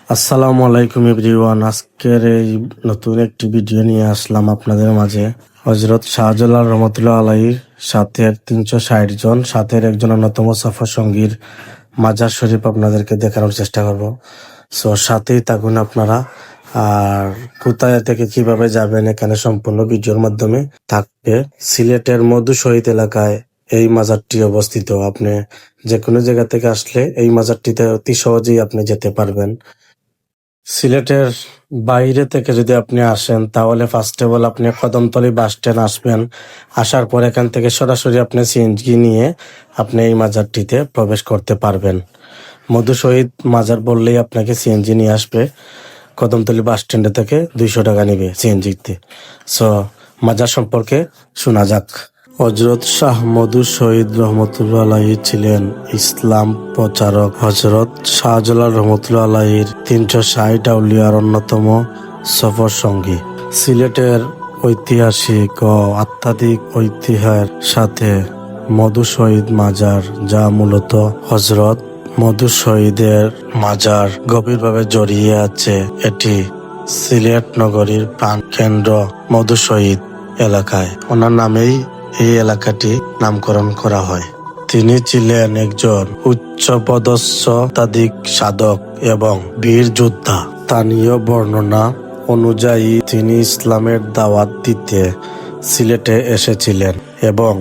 আসসালামু আলাইকুম এভরিওয়ান। আজকের এই নতুন একটি ভিডিও নিয়ে আসলাম আপনাদের মাঝে। হযরত শাহজালাল রহমতুল্লাহ আলাইহির সাথের 360 জন সাথের একজন অন্যতম সফর সঙ্গীর মাজার শরীফ আপনাদেরকে দেখানোর চেষ্টা করব। সো সাথেই থাকুন আপনারা। আর কোথায় থেকে কিভাবে যাবেন এখানে সম্পূর্ণ ভিডিওর মাধ্যমে থাকবে। সিলেটের মধু শহীদ এলাকায় এই মাজারটি অবস্থিত। আপনি যে কোনো জায়গা থেকে আসলে এই মাজারটিতে অতি সহজেই আপনি যেতে পারবেন। সিলেটের বাইরে থেকে যদি আপনি আসেন তাহলে ফার্স্ট অফ অল আপনি কদমতলী বাস স্ট্যান্ড আসবেন। আসার পর এখান থেকে সরাসরি আপনি সিএনজি নিয়ে আপনি এই মাজারটিতে প্রবেশ করতে পারবেন। মধু শহীদ মাজার বললেই আপনাকে সিএনজি নিয়ে আসবে। কদমতলী বাস স্ট্যান্ডে থেকে 200 টাকা নেবে সিএনজিতে। সো মাজার সম্পর্কে শোনা যাক। হযরত শাহ মধু শহীদ রহমতুল্লাহ আলাইহি ছিলেন ইসলাম প্রচারক। হযরত শাহজালাল রহমতুল্লাহ আলাইহির 360 আউলিয়ার অন্যতম সফর সঙ্গী। সিলেটের ঐতিহাসিক ও আধ্যাত্মিক ঐতিহ্যের সাথে মধু শহীদ মাজার, যা মূলত হযরত মধু শহীদের মাজার, গভীরভাবে জড়িয়ে আছে। এটি সিলেট নগরীর প্রাণকেন্দ্র মধু শহীদ এলাকায় ওনার নামেই এই এলাকাটি নামকরণ করা হয়। তিনি ছিলেন একজন উচ্চপদস্থ আধ্যাত্মিক সাধক এবং বীর যোদ্ধা। স্থানীয় বর্ণনা অনুযায়ী তিনি ইসলামের দাওয়াত দিতে সিলেটে এসেছিলেন এবং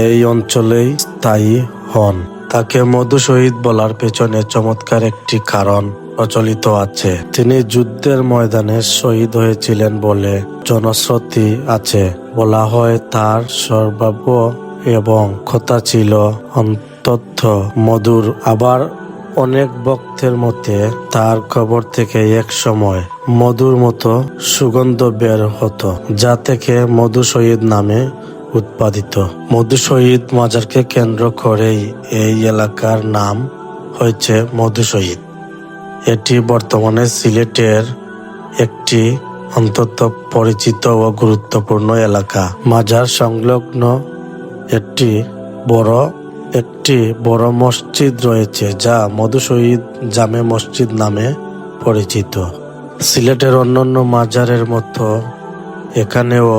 এই অঞ্চলেই স্থায়ী হন। তাকে মধু শহীদ বলার পেছনে চমৎকার একটি কারণ প্রচলিত আছে। তিনি যুদ্ধের ময়দানে শহীদ হয়েছিলেন বলে জনশ্রুতি আছে। বলা হয় তার সর্বাব্য এবং কথা ছিল অন্তত মধুর। আবার অনেক ভক্তের মতে তার কবর থেকে এক সময় মধুর মতো সুগন্ধ বের হতো, যা থেকে মধু শহীদ নামে উৎপাদিত। মধু শহীদ মাজারকে কেন্দ্র করেই এই এলাকার নাম হয়েছে মধু শহীদ। এটি বর্তমানে সিলেটের একটি অত্যন্ত পরিচিত ও গুরুত্বপূর্ণ এলাকা। মাজার সংলগ্ন একটি বড় মসজিদ রয়েছে, যা মধু শহীদ জামে মসজিদ নামে পরিচিত। সিলেটের অন্যান্য মাজারের মতো এখানেও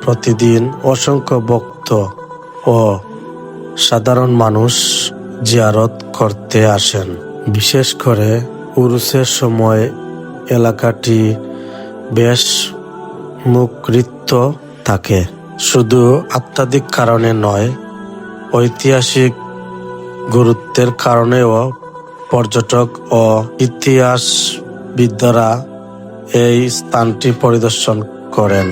প্রতিদিন অসংখ্য ভক্ত ও সাধারণ মানুষ জিয়ারত করতে আসেন। বিশেষ করে উরুসের সময় এলাকাটি বেশ মুখরিত থাকে। শুধু আধ্যাত্মিক কারণে নয়, ঐতিহাসিক গুরুত্বের কারণেও পর্যটক ও ইতিহাসবিদরা এই স্থানটি পরিদর্শন করেন।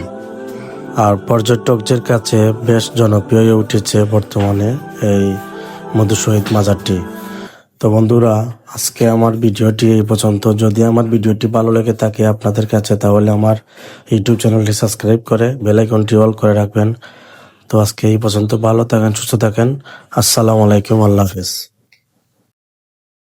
আর পর্যটকদের কাছে বেশ জনপ্রিয় হয়ে উঠেছে বর্তমানে এই মধু শহীদ মাজারটি। তো বন্ধুরা, আজকে আমার ভিডিওটি এই পর্যন্ত। যদি আমার ভিডিওটি ভালো লেগে থাকে আপনাদের কাছে, তাহলে আমার ইউটিউব চ্যানেলটি সাবস্ক্রাইব করে বেল আইকনটি অল করে রাখবেন। তো আজকে এই পর্যন্ত। ভালো থাকেন, সুস্থ থাকেন। আসসালামু আলাইকুম, আল্লাহ হাফেজ।